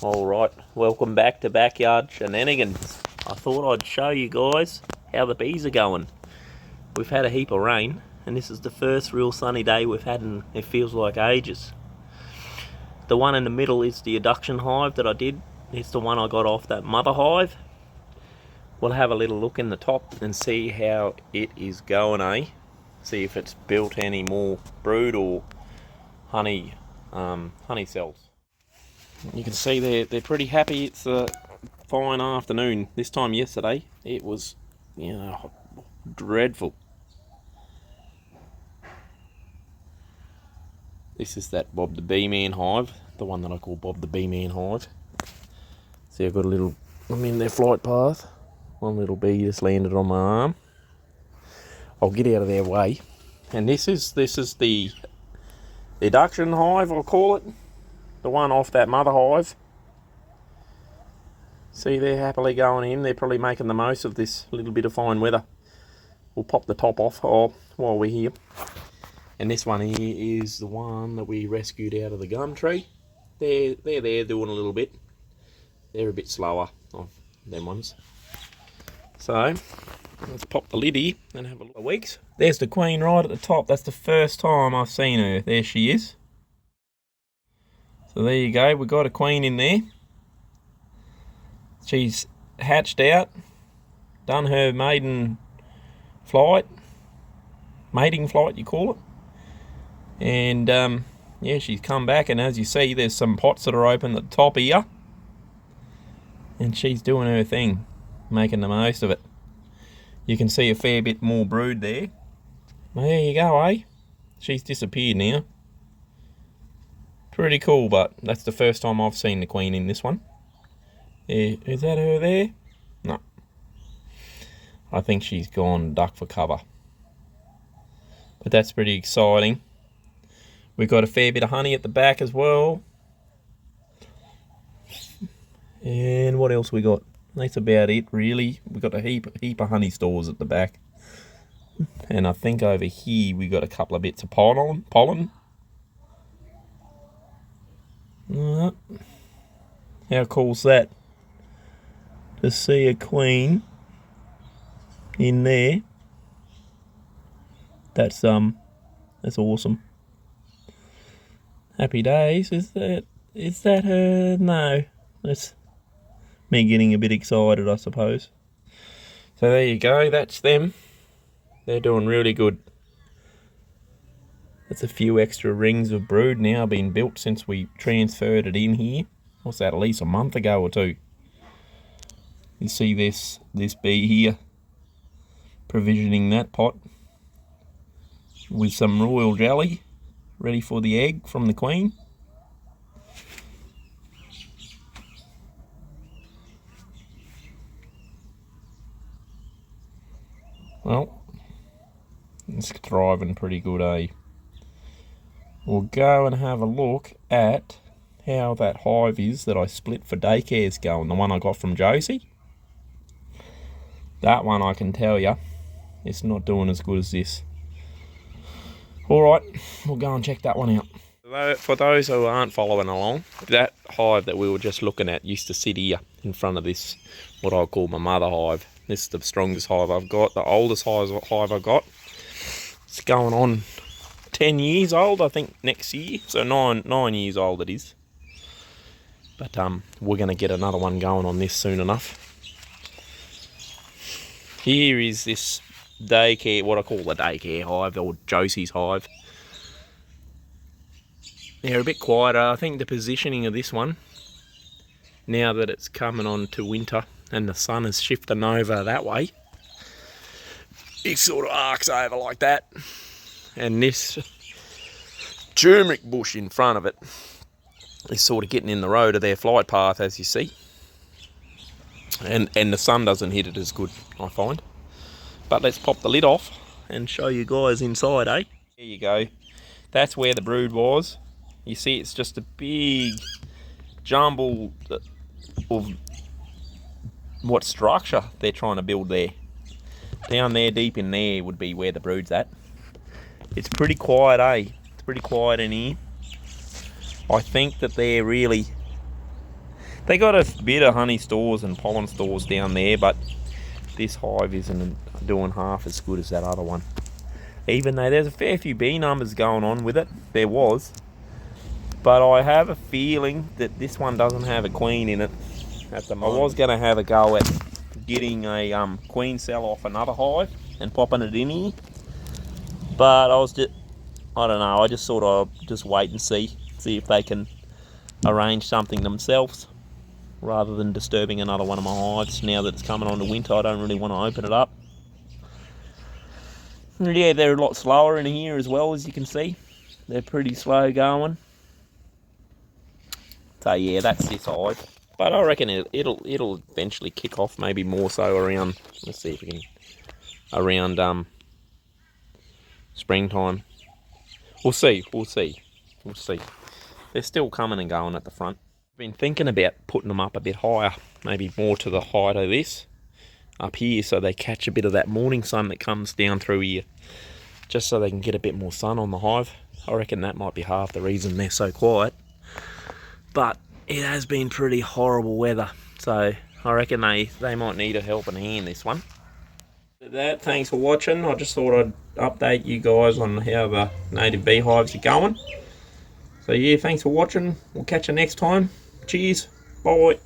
Alright, welcome back to Backyard Shenanigans. I thought I'd show you guys how the bees are going. We've had a heap of rain, and this is the first real sunny day we've had in, it feels like, ages. The one in the middle is the Eduction hive that I did. It's the one I got off that mother hive. We'll have a little look in the top and see how it is going, See if it's built any more brood or honey cells. You can see they're pretty happy. It's a fine afternoon. This time yesterday it was, dreadful. This is that Bob the Bee Man hive, the one that I call Bob the Bee Man hive. See, I've got I'm in their flight path. One little bee just landed on my arm. I'll get out of their way. And this is the Eduction hive, I'll call it. The one off that mother hive. See, they're happily going in. They're probably making the most of this little bit of fine weather. We'll pop the top off while we're here. And this one here is the one that we rescued out of the gum tree. They're there doing a little bit. They're a bit slower of them ones. So let's pop the lid here and have a look at weeks. There's the queen right at the top. That's the first time I've seen her. There she is. So there you go, we got a queen in there. She's hatched out, done her mating flight you call it. And yeah, she's come back, and as you see, there's some pots that are open at the top here. And she's doing her thing, making the most of it. You can see a fair bit more brood there. There you go, She's disappeared now. Pretty cool, but that's the first time I've seen the queen in this one. Yeah, is that her there? No. I think she's gone duck for cover. But that's pretty exciting. We've got a fair bit of honey at the back as well. And what else we got? That's about it, really. We've got a heap of honey stores at the back. And I think over here we got a couple of bits of pollen. How cool's that? To see a queen in there. That's awesome. Happy days. Is that her? No. That's me getting a bit excited, I suppose. So there you go, that's them. They're doing really good. That's a few extra rings of brood now being built since we transferred it in here. What's that, at least a month ago or two. You see this bee here provisioning that pot with some royal jelly ready for the egg from the queen. Well, it's thriving pretty good, We'll go and have a look at how that hive is that I split for Daycare is going. The one I got from Josie. That one, I can tell you, it's not doing as good as this. Alright, we'll go and check that one out. For those who aren't following along, that hive that we were just looking at used to sit here in front of this, what I call my mother hive. This is the strongest hive I've got, the oldest hive I've got. It's going on 10 years old, I think, next year. So 9 years old it is. But we're going to get another one going on this soon enough. Here is this Daycare, what I call the Daycare hive, or Josie's hive. They're a bit quieter. I think the positioning of this one, now that it's coming on to winter and the sun is shifting over that way, it sort of arcs over like that. And this turmeric bush in front of it is sort of getting in the road of their flight path, as you see. And the sun doesn't hit it as good, I find. But let's pop the lid off and show you guys inside, There you go. That's where the brood was. You see, it's just a big jumble of what structure they're trying to build there. Down there, deep in there, would be where the brood's at. It's pretty quiet, It's pretty quiet in here. I think that they're really They got a bit of honey stores and pollen stores down there, but this hive isn't doing half as good as that other one. Even though there's a fair few bee numbers going on with it, there was. But I have a feeling that this one doesn't have a queen in it at the moment. I was going to have a go at getting a queen cell off another hive and popping it in here. But I don't know, I just sort of just wait and see if they can arrange something themselves rather than disturbing another one of my hives. Now that it's coming on to winter, I don't really want to open it up. Yeah, they're a lot slower in here as well, as you can see. They're pretty slow going. So yeah, that's this hive. But I reckon it'll eventually kick off, maybe more so around, let's see if we can, around springtime. We'll see. They're still coming and going at the front. I've been thinking about putting them up a bit higher, maybe more to the height of this, up here, so they catch a bit of that morning sun that comes down through here, just so they can get a bit more sun on the hive. I reckon that might be half the reason they're so quiet. But it has been pretty horrible weather, so I reckon they might need a helping hand, this one. With that, thanks for watching. I just thought I'd update you guys on how the native beehives are going. So yeah, thanks for watching. We'll catch you next time. Cheers. Bye.